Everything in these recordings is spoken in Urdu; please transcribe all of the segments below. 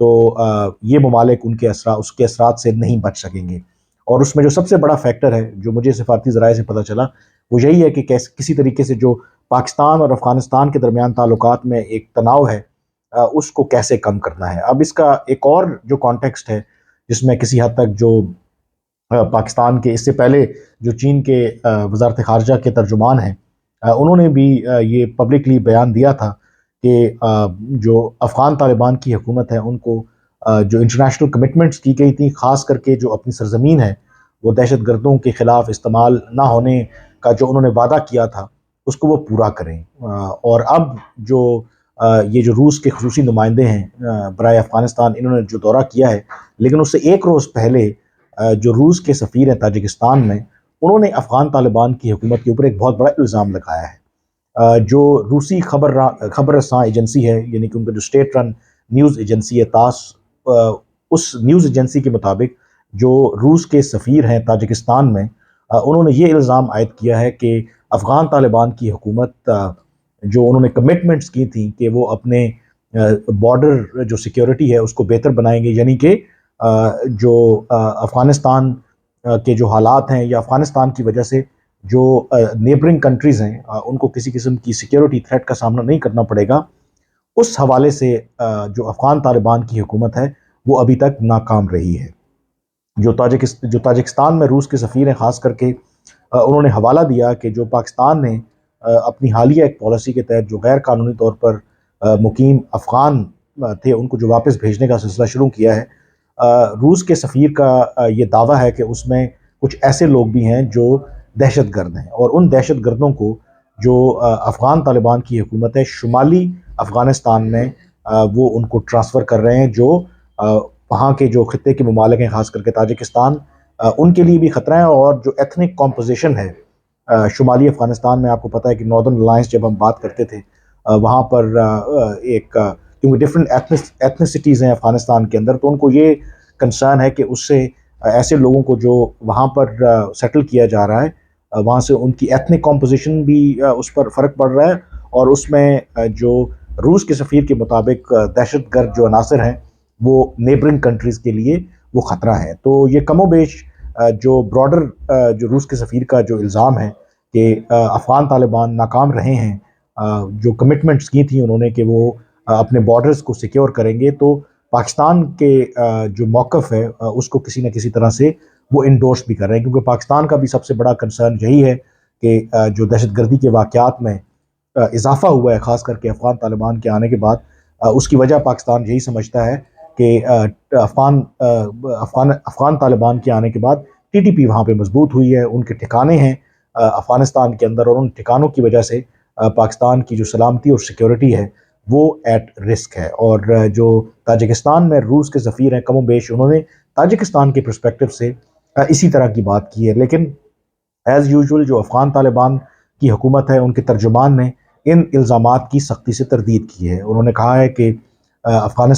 تو یہ ممالک اس کے اثرات سے نہیں بچ سکیں گے۔ اور اس میں جو سب سے بڑا فیکٹر ہے جو مجھے سفارتی ذرائع سے پتہ چلا وہ یہی ہے کہ کسی طریقے سے جو پاکستان اور افغانستان کے درمیان تعلقات میں ایک تناؤ ہے، اس کو کیسے کم کرنا ہے۔ اب اس کا ایک اور جو کانٹیکسٹ ہے جس میں کسی حد تک جو پاکستان کے اس سے پہلے جو چین کے وزارت خارجہ کے ترجمان ہیں، انہوں نے بھی یہ پبلکلی بیان دیا تھا کہ جو افغان طالبان کی حکومت ہے ان کو جو انٹرنیشنل کمٹمنٹس کی گئی تھیں، خاص کر کے جو اپنی سرزمین ہے وہ دہشت گردوں کے خلاف استعمال نہ ہونے کا جو انہوں نے وعدہ کیا تھا اس کو وہ پورا کریں۔ اور اب جو یہ جو روس کے خصوصی نمائندے ہیں برائے افغانستان، انہوں نے جو دورہ کیا ہے، لیکن اس سے ایک روز پہلے جو روس کے سفیر ہیں تاجکستان میں، انہوں نے افغان طالبان کی حکومت کے اوپر ایک بہت بڑا الزام لگایا ہے۔ جو روسی خبر رساں ایجنسی ہے، یعنی کہ ان کا جو اسٹیٹ رن نیوز ایجنسی ہے تاس، اس نیوز ایجنسی کے مطابق جو روس کے سفیر ہیں تاجکستان میں، انہوں نے یہ الزام عائد کیا ہے کہ افغان طالبان کی حکومت جو انہوں نے کمٹمنٹس کی تھیں کہ وہ اپنے بارڈر جو سیکیورٹی ہے اس کو بہتر بنائیں گے، یعنی کہ جو افغانستان کے جو حالات ہیں یا افغانستان کی وجہ سے جو نیبرنگ کنٹریز ہیں ان کو کسی قسم کی سیکیورٹی تھریٹ کا سامنا نہیں کرنا پڑے گا، اس حوالے سے جو افغان طالبان کی حکومت ہے وہ ابھی تک ناکام رہی ہے۔ جو تاجکستان میں روس کے سفیر ہیں، خاص کر کے انہوں نے حوالہ دیا کہ جو پاکستان نے اپنی حالیہ ایک پالیسی کے تحت جو غیر قانونی طور پر مقیم افغان تھے ان کو جو واپس بھیجنے کا سلسلہ شروع کیا ہے، روس کے سفیر کا یہ دعویٰ ہے کہ اس میں کچھ ایسے لوگ بھی ہیں جو دہشت گرد ہیں، اور ان دہشت گردوں کو جو افغان طالبان کی حکومت ہے شمالی افغانستان میں وہ ان کو ٹرانسفر کر رہے ہیں، جو وہاں کے جو خطے کے ممالک ہیں خاص کر کے تاجکستان، ان کے لیے بھی خطرہ ہے۔ اور جو ایتھنک کمپوزیشن ہے شمالی افغانستان میں، آپ کو پتہ ہے کہ ناردرن الائنس جب ہم بات کرتے تھے وہاں پر ایک کیونکہ ڈفرینٹ ایتھنسٹیز ہیں افغانستان کے اندر، تو ان کو یہ کنسرن ہے کہ اس سے ایسے لوگوں کو جو وہاں پر سیٹل کیا جا رہا ہے وہاں سے ان کی ایتھنک کمپوزیشن بھی اس پر فرق پڑ رہا ہے، اور اس میں جو روس کے سفیر کے مطابق دہشت گرد جو عناصر ہیں وہ نیبرنگ کنٹریز کے لیے وہ خطرہ ہے۔ تو یہ کم و بیش جو براڈر جو روس کے سفیر کا جو الزام ہے کہ افغان طالبان ناکام رہے ہیں، جو کمٹمنٹس کی تھیں انہوں نے کہ وہ اپنے بارڈرز کو سیکیور کریں گے، تو پاکستان کے جو موقف ہے اس کو کسی نہ کسی طرح سے وہ انڈورس بھی کر رہے ہیں، کیونکہ پاکستان کا بھی سب سے بڑا کنسرن یہی ہے کہ جو دہشت گردی کے واقعات میں اضافہ ہوا ہے خاص کر کے افغان طالبان کے آنے کے بعد، اس کی وجہ پاکستان یہی سمجھتا ہے کہ افغان طالبان کے آنے کے بعد ٹی ٹی پی وہاں پہ مضبوط ہوئی ہے، ان کے ٹھکانے ہیں افغانستان کے اندر، اور ان ٹھکانوں کی وجہ سے پاکستان کی جو سلامتی اور سیکیورٹی ہے وہ ایٹ رسک ہے۔ اور جو تاجکستان میں روس کے سفیر ہیں کم و بیش انہوں نے تاجکستان کے پرسپیکٹو سے اسی طرح کی بات کی ہے، لیکن ایز یوزول جو افغان طالبان کی حکومت ہے ان کے ترجمان نے ان الزامات کی سختی سے تردید کی ہے۔ انہوں نے کہا ہے کہ افغان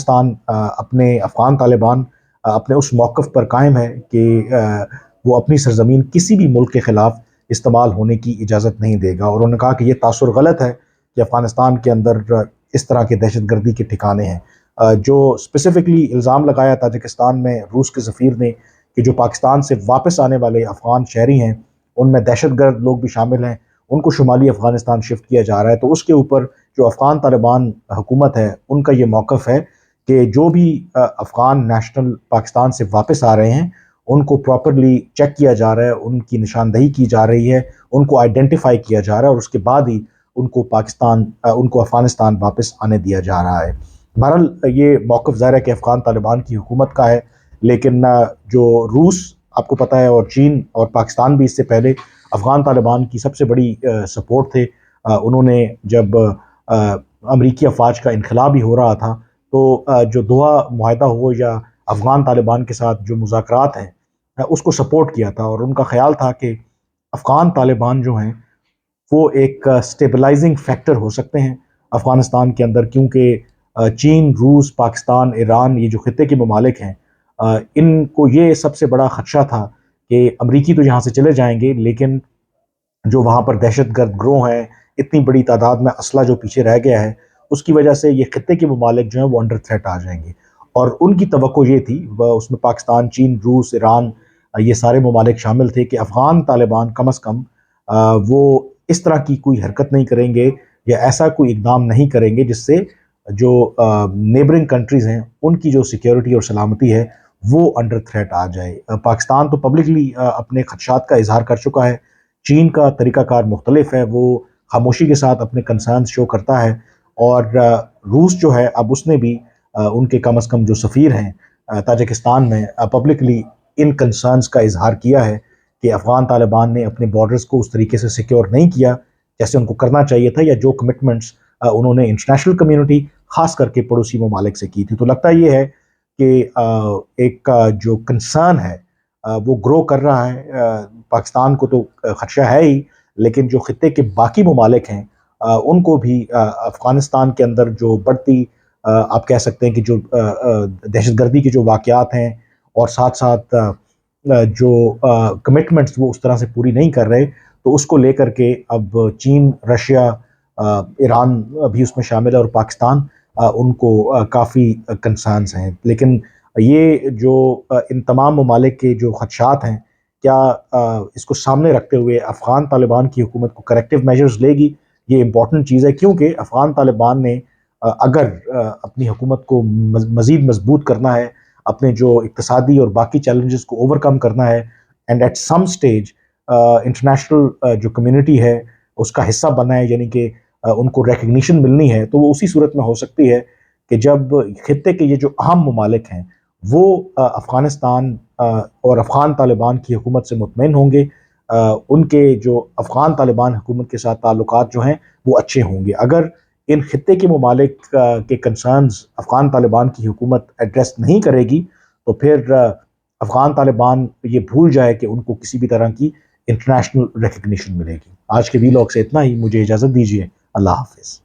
طالبان اپنے اس موقف پر قائم ہے کہ وہ اپنی سرزمین کسی بھی ملک کے خلاف استعمال ہونے کی اجازت نہیں دے گا، اور انہوں نے کہا کہ یہ تاثر غلط ہے کہ افغانستان کے اندر اس طرح کے دہشت گردی کے ٹھکانے ہیں۔ جو اسپیسیفکلی الزام لگایا تاجکستان میں روس کے سفیر نے کہ جو پاکستان سے واپس آنے والے افغان شہری ہیں ان میں دہشت گرد لوگ بھی شامل ہیں، ان کو شمالی افغانستان شفٹ کیا جا رہا ہے، تو اس کے اوپر جو افغان طالبان حکومت ہے ان کا یہ موقف ہے کہ جو بھی افغان نیشنل پاکستان سے واپس آ رہے ہیں ان کو پراپرلی چیک کیا جا رہا ہے، ان کی نشاندہی کی جا رہی ہے، ان کو آئیڈینٹیفائی کیا جا رہا ہے، اور اس کے بعد ہی ان کو افغانستان واپس آنے دیا جا رہا ہے۔ بہرحال یہ موقف ظاہر ہے کہ افغان طالبان کی حکومت کا ہے، لیکن جو روس آپ کو پتہ ہے اور چین اور پاکستان بھی اس سے پہلے افغان طالبان کی سب سے بڑی سپورٹ تھے۔ انہوں نے جب امریکی افواج کا انخلا بھی ہو رہا تھا تو جو دوحہ معاہدہ ہو یا افغان طالبان کے ساتھ جو مذاکرات ہیں اس کو سپورٹ کیا تھا، اور ان کا خیال تھا کہ افغان طالبان جو ہیں وہ ایک سٹیبلائزنگ فیکٹر ہو سکتے ہیں افغانستان کے اندر، کیونکہ چین، روس، پاکستان، ایران، یہ جو خطے کے ممالک ہیں ان کو یہ سب سے بڑا خدشہ تھا کہ امریکی تو یہاں سے چلے جائیں گے، لیکن جو وہاں پر دہشت گرد گروہ ہیں، اتنی بڑی تعداد میں اسلحہ جو پیچھے رہ گیا ہے، اس کی وجہ سے یہ خطے کے ممالک جو ہیں وہ انڈر تھریٹ آ جائیں گے۔ اور ان کی توقع یہ تھی، اس میں پاکستان، چین، روس، ایران، یہ سارے ممالک شامل تھے کہ افغان طالبان کم از کم وہ اس طرح کی کوئی حرکت نہیں کریں گے یا ایسا کوئی اقدام نہیں کریں گے جس سے جو نیبرنگ کنٹریز ہیں ان کی جو سیکیورٹی اور سلامتی ہے وہ انڈر تھریٹ آ جائے۔ پاکستان تو پبلکلی اپنے خدشات کا اظہار کر چکا ہے۔ چین کا طریقہ کار مختلف ہے، وہ خاموشی کے ساتھ اپنے کنسرنز شو کرتا ہے، اور روس جو ہے اب اس نے بھی ان کے کم از کم جو سفیر ہیں تاجکستان میں پبلکلی ان کنسرنز کا اظہار کیا ہے کہ افغان طالبان نے اپنے بارڈرز کو اس طریقے سے سیکیور نہیں کیا جیسے ان کو کرنا چاہیے تھا، یا جو کمٹمنٹس انہوں نے انٹرنیشنل کمیونٹی خاص کر کے پڑوسی ممالک سے کی تھی۔ تو لگتا یہ ہے کہ ایک جو کنسرن ہے وہ گرو کر رہا ہے۔ پاکستان کو تو خدشہ ہے ہی، لیکن جو خطے کے باقی ممالک ہیں ان کو بھی افغانستان کے اندر جو بڑھتی آپ کہہ سکتے ہیں کہ جو دہشت گردی کے جو واقعات ہیں، اور ساتھ ساتھ جو کمٹمنٹس وہ اس طرح سے پوری نہیں کر رہے، تو اس کو لے کر کے اب چین، رشیا، ایران بھی اس میں شامل ہے، اور پاکستان ان کو کافی کنسرنز ہیں۔ لیکن یہ جو ان تمام ممالک کے جو خدشات ہیں، کیا اس کو سامنے رکھتے ہوئے افغان طالبان کی حکومت کو کریکٹیو میجرز لے گی؟ یہ امپورٹنٹ چیز ہے، کیونکہ افغان طالبان نے اگر اپنی حکومت کو مزید مضبوط کرنا ہے، اپنے جو اقتصادی اور باقی چیلنجز کو اوور کم کرنا ہے، and at some stage international جو کمیونٹی ہے اس کا حصہ بننا ہے، یعنی کہ ان کو ریکگنیشن ملنی ہے، تو وہ اسی صورت میں ہو سکتی ہے کہ جب خطے کے یہ جو اہم ممالک ہیں وہ افغانستان اور افغان طالبان کی حکومت سے مطمئن ہوں گے، ان کے جو افغان طالبان حکومت کے ساتھ تعلقات جو ہیں وہ اچھے ہوں گے۔ اگر ان خطے کے ممالک کے کنسرنز افغان طالبان کی حکومت ایڈریس نہیں کرے گی، تو پھر افغان طالبان یہ بھول جائے کہ ان کو کسی بھی طرح کی انٹرنیشنل ریکگنیشن ملے گی۔ آج کے ویلاگ سے اتنا ہی، مجھے اجازت دیجیے، اللہ حافظ۔